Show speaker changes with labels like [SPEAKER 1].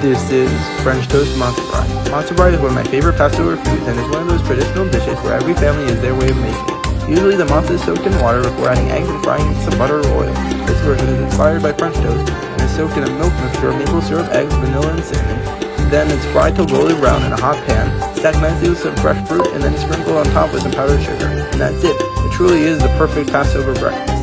[SPEAKER 1] This is French toast matzo brie. Matzo brie is one of my favorite Passover foods and is one of those traditional dishes where every family has their way of making it. Usually the matzah is soaked in water before adding eggs and frying in some butter or oil. This version is inspired by French toast and is soaked in a milk mixture of maple syrup, eggs, vanilla, and cinnamon. Then it's fried till golden brown in a hot pan, stacked nicely with some fresh fruit, and then sprinkled on top with some powdered sugar. And that's it. It truly is the perfect Passover breakfast.